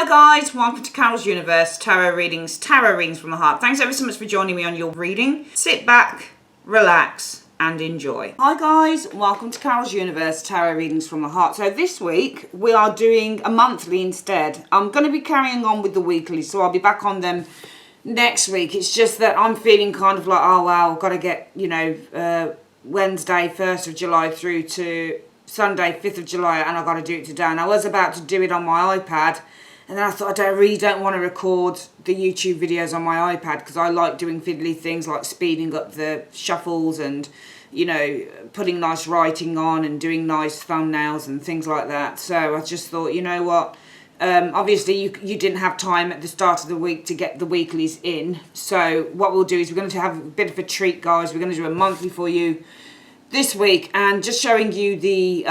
Hi guys, welcome to Carol's Universe, tarot readings from the heart. Thanks ever so much for joining me on your reading. Sit back, relax and enjoy. Hi guys, welcome to Carol's Universe, tarot readings from the heart. So this week we are doing a monthly instead. I'm going to be carrying on with the weekly, so I'll be back on them next week. It's just that I'm feeling kind of like, oh wow, I've got to get, Wednesday 1st of July through to Sunday 5th of July and I've got to do it today. And I was about to do it on my iPad. And then I thought, I really don't want to record the YouTube videos on my iPad because I like doing fiddly things like speeding up the shuffles and, putting nice writing on and doing nice thumbnails and things like that. So I just thought, you know what, obviously you didn't have time at the start of the week to get the weeklies in. So what we'll do is we're going to have a bit of a treat, guys. We're going to do a monthly for you this week and just showing you the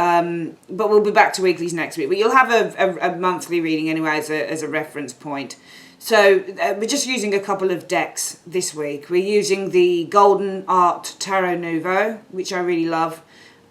but we'll be back to weeklies next week, but you'll have a monthly reading anyway as a reference point. So we're just using a couple of decks this week. We're using the Golden Art Tarot Nouveau, which I really love.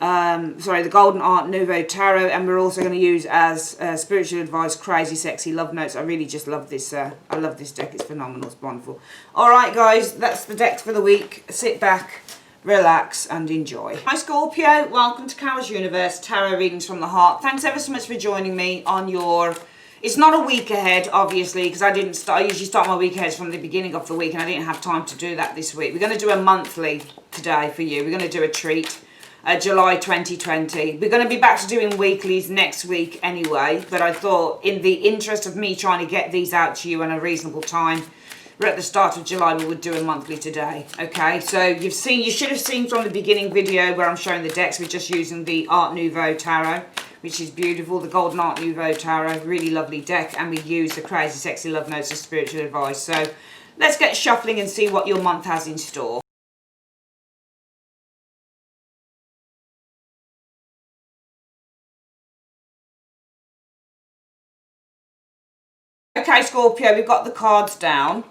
The Golden Art Nouveau Tarot, and we're also going to use as Spiritual Advice Crazy Sexy Love Notes. I really just love this. I love this deck. It's phenomenal. It's wonderful. All right, guys, that's the decks for the week. Sit back, relax and enjoy. Hi Scorpio, welcome to Carol's Universe, tarot readings from the heart. Thanks ever so much for joining me on your, it's not a week ahead obviously because I usually start my week ahead from the beginning of the week and I didn't have time to do that this week. We're going to do a monthly today for you. We're going to do a treat, July 2020. We're going to be back to doing weeklies next week anyway, but I thought in the interest of me trying to get these out to you in a reasonable time, we're at the start of July, we would do a monthly today. Okay, so you should have seen from the beginning video where I'm showing the decks. We're just using the Art Nouveau Tarot, which is beautiful, the Golden Art Nouveau Tarot, really lovely deck, and we use the Crazy Sexy Love Notes as spiritual advice. So let's get shuffling and see what your month has in store. Okay, Scorpio, we've got the cards down.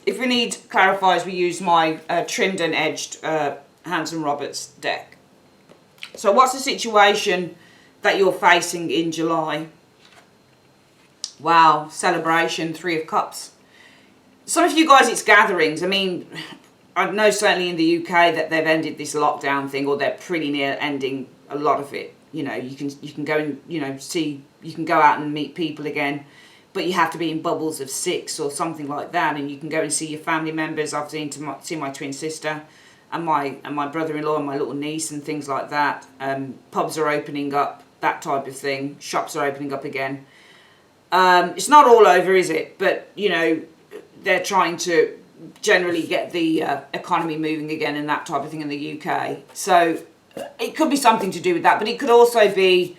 If we need clarifiers, we use my trimmed and edged Hanson Roberts deck. So what's the situation that you're facing in July? Wow, celebration, 3 of Cups. Some of you guys, it's gatherings. I mean, I know certainly in the UK that they've ended this lockdown thing, or they're pretty near ending a lot of it. You can go and, you can go out and meet people again. But you have to be in bubbles of 6 or something like that, and you can go and see your family members. I've seen my twin sister and my brother-in-law and my little niece and things like that. Pubs are opening up, that type of thing. Shops are opening up again. It's not all over, is it? But they're trying to generally get the economy moving again and that type of thing in the UK. So it could be something to do with that, but it could also be,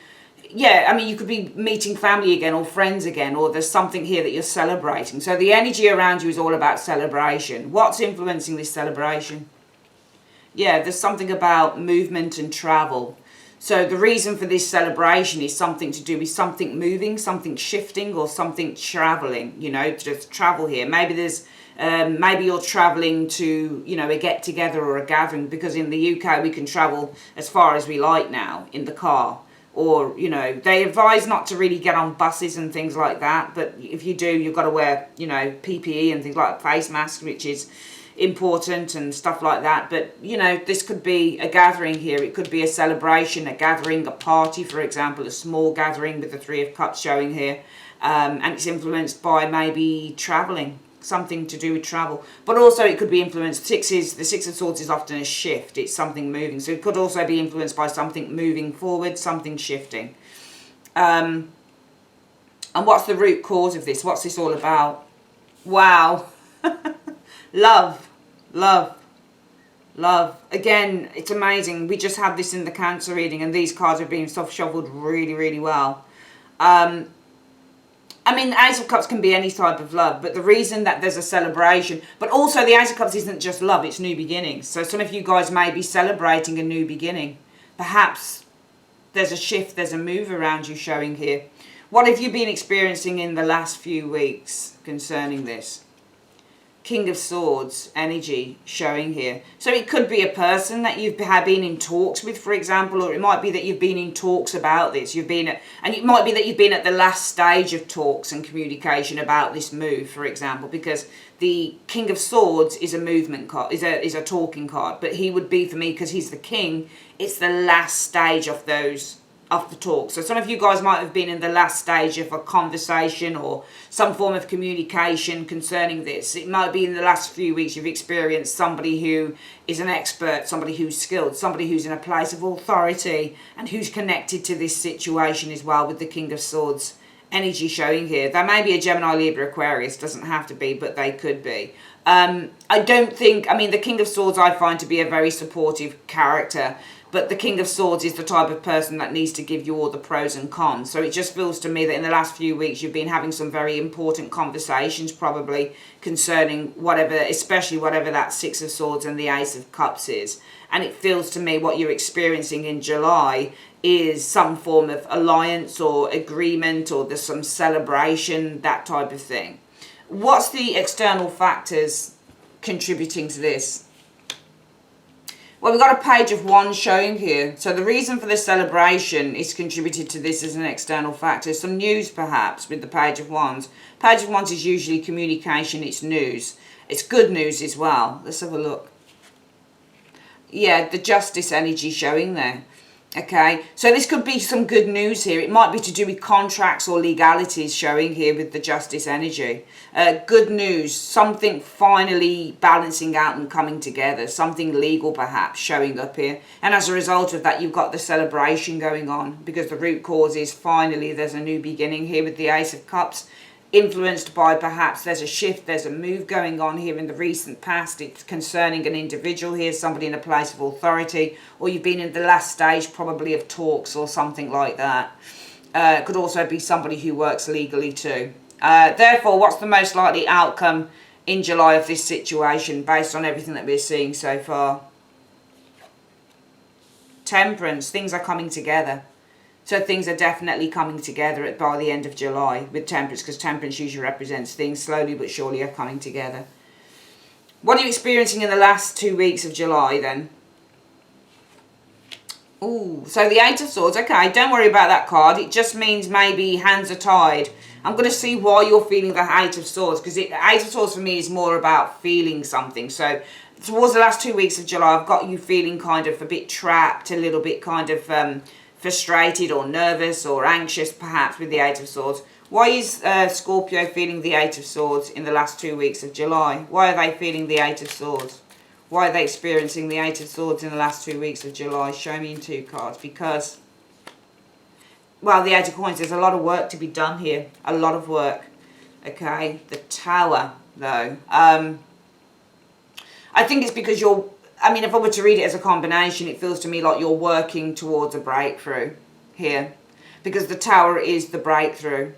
you could be meeting family again or friends again, or there's something here that you're celebrating. So the energy around you is all about celebration. What's influencing this celebration? Yeah, there's something about movement and travel. So the reason for this celebration is something to do with something moving, something shifting, or something traveling, just travel here. Maybe there's, maybe you're traveling to, a get together or a gathering, because in the UK we can travel as far as we like now in the car. Or, they advise not to really get on buses and things like that. But if you do, you've got to wear, PPE and things like face masks, which is important and stuff like that. But, this could be a gathering here. It could be a celebration, a gathering, a party, for example, a small gathering with the 3 of Cups showing here. And it's influenced by maybe traveling, something to do with travel. But also it could be influenced, the 6 of Swords is often a shift. It's something moving. So it could also be influenced by something moving forward, something shifting. And what's the root cause of this? What's this all about? Wow. Love, love, love. Again, it's amazing. We just had this in the Cancer reading and these cards are being soft shuffled really, really well. The Ace of Cups can be any type of love, but the reason that there's a celebration, but also the Ace of Cups isn't just love, it's new beginnings. So some of you guys may be celebrating a new beginning. Perhaps there's a shift, there's a move around you showing here. What have you been experiencing in the last few weeks concerning this? King of Swords energy showing here. So it could be a person that you've been in talks with, for example, or it might be that you've been in talks about this. And it might be that you've been at the last stage of talks and communication about this move, for example, because the King of Swords is a movement card, is a talking card, but he would be, for me, because he's the king, it's the last stage of the talk. So some of you guys might have been in the last stage of a conversation or some form of communication concerning this. It might be in the last few weeks you've experienced somebody who is an expert, somebody who's skilled, somebody who's in a place of authority and who's connected to this situation as well, with the King of Swords energy showing here. There may be a Gemini, Libra, Aquarius, doesn't have to be, but they could be. I don't think, I mean, the King of Swords I find to be a very supportive character, but the King of Swords is the type of person that needs to give you all the pros and cons. So it just feels to me that in the last few weeks you've been having some very important conversations probably concerning whatever, especially whatever that Six of Swords and the Ace of Cups is. And it feels to me what you're experiencing in July is some form of alliance or agreement, or there's some celebration, that type of thing. What's the external factors contributing to this? Well, we've got a Page of Wands showing here. So the reason for the celebration is contributed to this as an external factor. Some news, perhaps, with the Page of Wands. Page of Wands is usually communication, it's news. It's good news as well. Let's have a look. Yeah, the Justice energy showing there. Okay, so this could be some good news here. It might be to do with contracts or legalities showing here with the Justice energy. Good news, something finally balancing out and coming together. Something legal perhaps showing up here. And as a result of that, you've got the celebration going on, because the root cause is finally there's a new beginning here with the Ace of Cups. Influenced by perhaps there's a shift, there's a move going on here in the recent past. It's concerning an individual here, somebody in a place of authority, or you've been in the last stage probably of talks or something like that. Could also be somebody who works legally too. Therefore, what's the most likely outcome in July of this situation based on everything that we're seeing so far? Temperance, things are coming together. So things are definitely coming together by the end of July with Temperance, because Temperance usually represents things slowly but surely are coming together. What are you experiencing in the last 2 weeks of July then? Ooh, so the Eight of Swords. Okay, don't worry about that card. It just means maybe hands are tied. I'm going to see why you're feeling the Eight of Swords, because the Eight of Swords for me is more about feeling something. So towards the last 2 weeks of July, I've got you feeling kind of a bit trapped, a little bit kind of frustrated or nervous or anxious perhaps with the Eight of Swords. Why is Scorpio feeling the Eight of Swords in the last 2 weeks of July? Why are they feeling the Eight of Swords? Why are they experiencing the Eight of Swords in the last 2 weeks of July? Show me in 2 cards. Because, well, the Eight of Coins, there's a lot of work to be done here. A lot of work. Okay, the Tower though. I think it's because you're, I mean, if I were to read it as a combination, it feels to me like you're working towards a breakthrough here. Because the Tower is the breakthrough.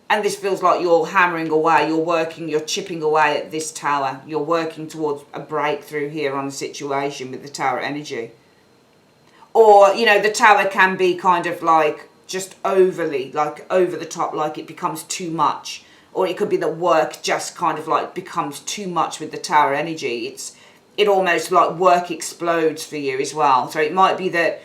And this feels like you're hammering away, you're working, you're chipping away at this Tower. You're working towards a breakthrough here on a situation with the Tower energy. Or, you know, the Tower can be kind of like just overly, like over the top, like it becomes too much. Or it could be that work just kind of like becomes too much with the Tower energy. It almost like work explodes for you as well. So it might be that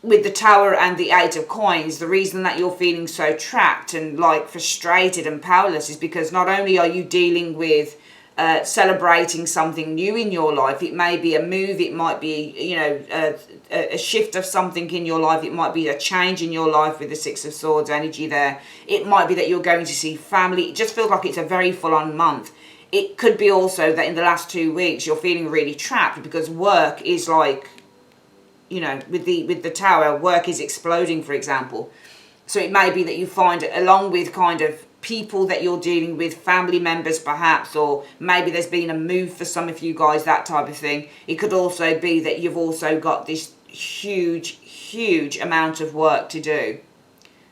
with the Tower and the Eight of Coins, the reason that you're feeling so trapped and like frustrated and powerless is because not only are you dealing with celebrating something new in your life, it may be a move, it might be, you know, a shift of something in your life, it might be a change in your life with the Six of Swords energy there. It might be that you're going to see family. It just feels like it's a very full-on month. It could be also that in the last 2 weeks you're feeling really trapped because work is like, you know, with the Tower, work is exploding, for example. So it may be that you find, along with kind of people that you're dealing with, family members perhaps, or maybe there's been a move for some of you guys, that type of thing. It could also be that you've also got this huge amount of work to do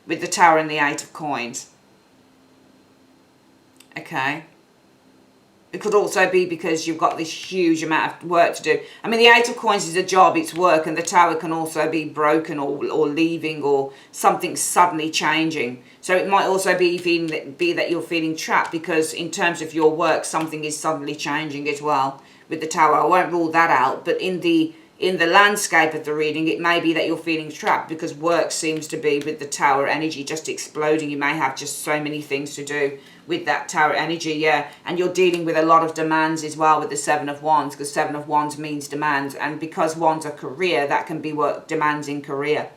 with the Tower and the Eight of Coins. Okay. It could also be because you've got this huge amount of work to do. I mean, the Eight of Coins is a job, it's work, and the Tower can also be broken or leaving, or something suddenly changing. So it might also be that you're feeling trapped because in terms of your work, something is suddenly changing as well with the Tower. I won't rule that out, but in the landscape of the reading, it may be that you're feeling trapped because work seems to be, with the Tower energy, just exploding. You may have just so many things to do with that Tower energy, yeah. And you're dealing with a lot of demands as well with the Seven of Wands, because Seven of Wands means demands. And because Wands are career, that can be what demands in career.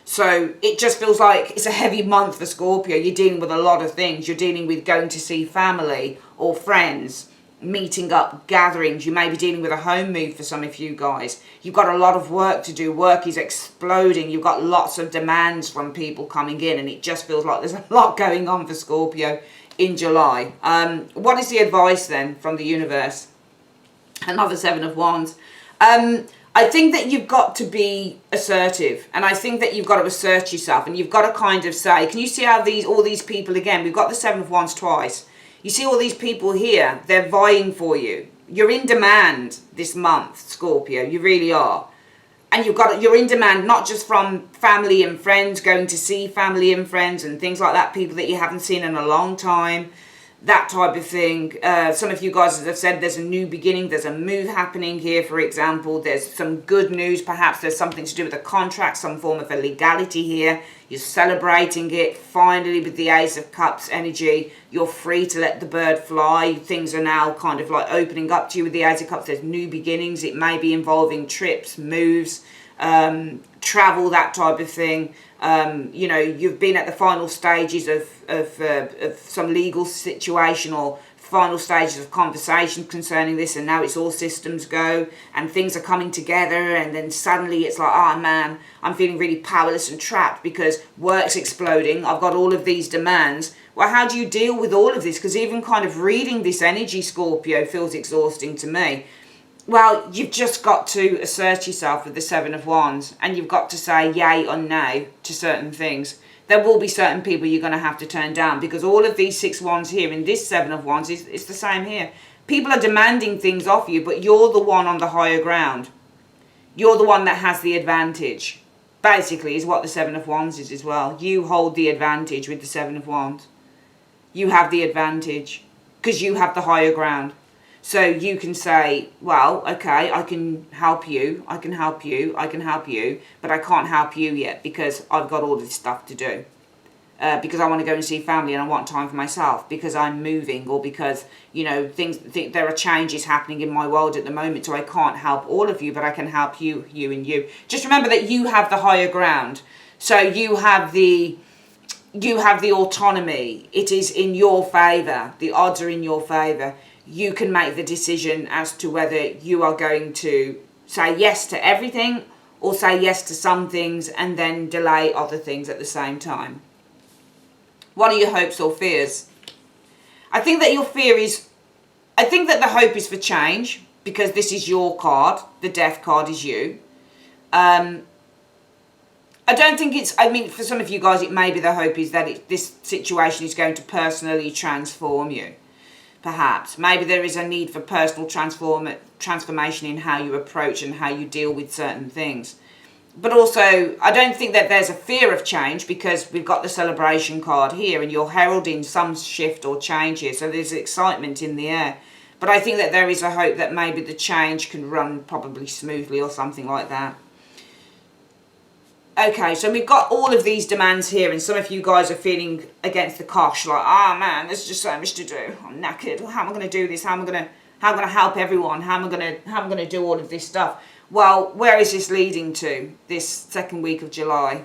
So it just feels like it's a heavy month for Scorpio. You're dealing with a lot of things. You're dealing with going to see family or friends, meeting up, gatherings. You may be dealing with a home move for some of you guys. You've got a lot of work to do. Work is exploding. You've got lots of demands from people coming in, and it just feels like there's a lot going on for Scorpio in July. What is the advice then from the universe? Another Seven of Wands. I think that you've got to be assertive, and I think that you've got to assert yourself, and you've got to kind of say, can you see how all these people, again, we've got the Seven of Wands twice. You see all these people here, they're vying for you. You're in demand this month, Scorpio, you really are. And you're in demand not just from family and friends, going to see family and friends and things like that, people that you haven't seen in a long time, that type of thing. Some of you guys, as I've said, there's a new beginning, there's a move happening here, for example. There's some good news, perhaps there's something to do with a contract, some form of a legality here. You're celebrating it, finally, with the Ace of Cups energy. You're free to let the bird fly. Things are now kind of like opening up to you with the Ace of Cups. There's new beginnings. It may be involving trips, moves, travel, that type of thing. You know, you've been at the final stages of some legal situation or final stages of conversation concerning this, and now it's all systems go and things are coming together, and then suddenly it's like, oh man, I'm feeling really powerless and trapped because work's exploding. I've got all of these demands. Well, how do you deal with all of this? Because even kind of reading this energy, Scorpio, feels exhausting to me. Well, you've just got to assert yourself with the Seven of Wands, and you've got to say yay or nay to certain things. There will be certain people you're going to have to turn down, because all of these Six Wands here in this Seven of Wands is the same here. People are demanding things off you, but you're the one on the higher ground. You're the one that has the advantage, basically, is what the Seven of Wands is as well. You hold the advantage with the Seven of Wands. You have the advantage because you have the higher ground. So you can say, well, okay, I can help you, I can help you, I can help you, but I can't help you yet because I've got all this stuff to do. Because I want to go and see family and I want time for myself, because I'm moving, or because, you know, there are changes happening in my world at the moment, so I can't help all of you, but I can help you, you and you. Just remember that you have the higher ground. So you have the autonomy. It is in your favour. The odds are in your favour. You can make the decision as to whether you are going to say yes to everything or say yes to some things and then delay other things at the same time. What are your hopes or fears? I think that your fear is, I think that the hope is for change, because this is your card. The Death card is you. I don't think it's, I mean, for some of you guys, it may be the hope is that this situation is going to personally transform you. Perhaps. Maybe there is a need for personal transformation in how you approach and how you deal with certain things. But also, I don't think that there's a fear of change, because we've got the Celebration card here and you're heralding some shift or change here. So there's excitement in the air. But I think that there is a hope that maybe the change can run probably smoothly or something like that. Okay, so we've got all of these demands here, and some of you guys are feeling against the cosh, like, ah, man, there's just so much to do. I'm knackered. How am I going to do this? How am I going to help everyone? How am I going to do all of this stuff? Well, where is this leading to? This second week of July.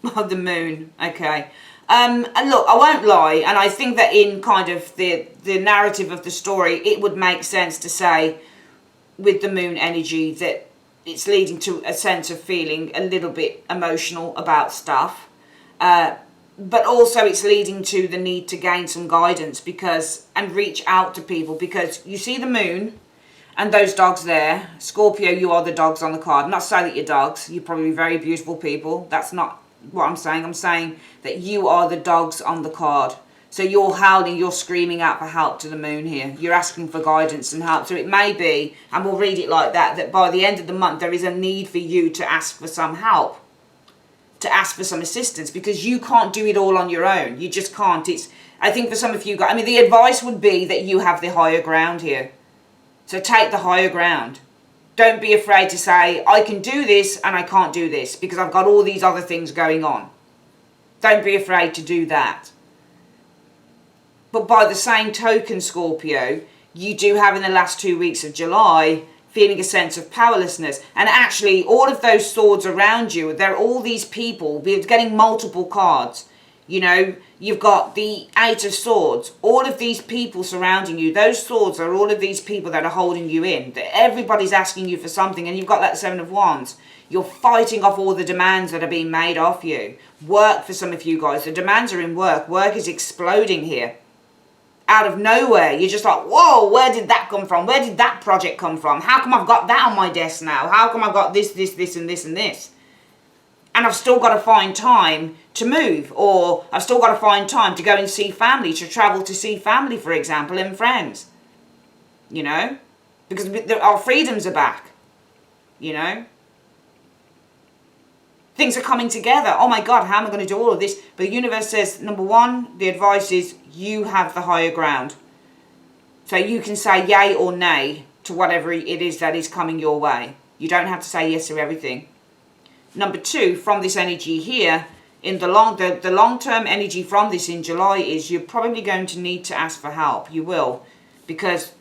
The moon. Okay. And look, I won't lie, and I think that in kind of the narrative of the story, it would make sense to say, with the moon energy, that it's leading to a sense of feeling a little bit emotional about stuff. But also it's leading to the need to gain some guidance and reach out to people, because you see the moon and those dogs there. Scorpio, you are the dogs on the card. Not to say that you're dogs. You're probably very beautiful people. That's not what I'm saying. I'm saying that you are the dogs on the card. So you're howling, you're screaming out for help to the moon here. You're asking for guidance and help. So it may be, and we'll read it like that, that by the end of the month there is a need for you to ask for some help, to ask for some assistance, because you can't do it all on your own. You just can't. I think for some of you guys, I mean, the advice would be that you have the higher ground here. So take the higher ground. Don't be afraid to say, I can do this and I can't do this because I've got all these other things going on. Don't be afraid to do that. But by the same token, Scorpio, you do have in the last 2 weeks of July feeling a sense of powerlessness. And actually, all of those swords around you, there are all these people, we're getting multiple cards. You know, you've got the Eight of Swords, all of these people surrounding you. Those swords are all of these people that are holding you in. Everybody's asking you for something, and you've got that Seven of Wands. You're fighting off all the demands that are being made off you. Work for some of you guys. The demands are in work. Work is exploding here. Out of nowhere, you're just like, whoa, where did that come from? Where did that project come from? How come I've got that on my desk now? How come I've got this, and this, and this? And I've still got to find time to move, or I've still got to find time to go and see family, to travel to see family, for example, and friends. You know? Because our freedoms are back. You know? Things are coming together. Oh my God, how am I going to do all of this? But the universe says, number one, the advice is you have the higher ground. So you can say yay or nay to whatever it is that is coming your way. You don't have to say yes to everything. Number two, from this energy here, in the long-term energy from this in July is you're probably going to need to ask for help. You will. Because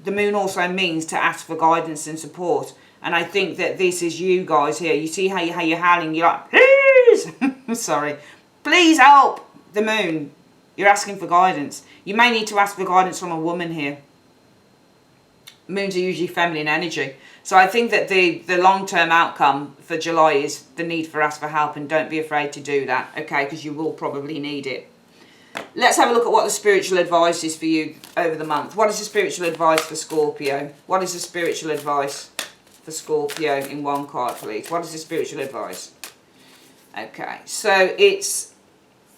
the moon also means to ask for guidance and support. And I think that this is you guys here. You see how you're howling. You're like, please. Sorry. Please help the moon. You're asking for guidance. You may need to ask for guidance from a woman here. Moons are usually feminine energy. So I think that the long-term outcome for July is the need for ask for help, and don't be afraid to do that, okay, because you will probably need it. Let's have a look at what the spiritual advice is for you over the month. What is the spiritual advice for Scorpio? What is the spiritual advice for Scorpio in one card, please? What is the spiritual advice? Okay, so it's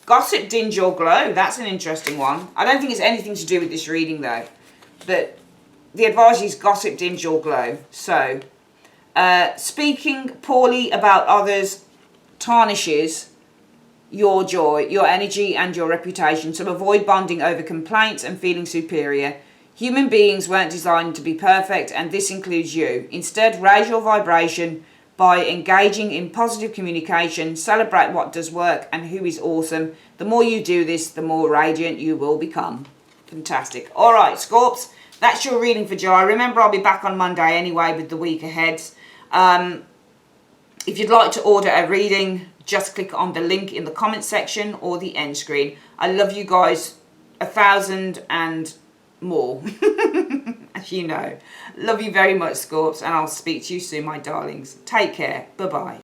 gossip, dinge or glow. That's an interesting one. I don't think it's anything to do with this reading though, but the advice is gossip, dinge or glow. So, speaking poorly about others tarnishes your joy, your energy and your reputation. So avoid bonding over complaints and feeling superior. Human beings weren't designed to be perfect, and this includes you. Instead, raise your vibration by engaging in positive communication. Celebrate what does work and who is awesome. The more you do this, the more radiant you will become. Fantastic. All right, Scorps. That's your reading for July. Remember, I'll be back on Monday anyway with the week ahead. If you'd like to order a reading, just click on the link in the comment section or the end screen. I love you guys 1,000 and more, as you know. Love you very much, Scorps, and I'll speak to you soon, my darlings. Take care. Bye-bye.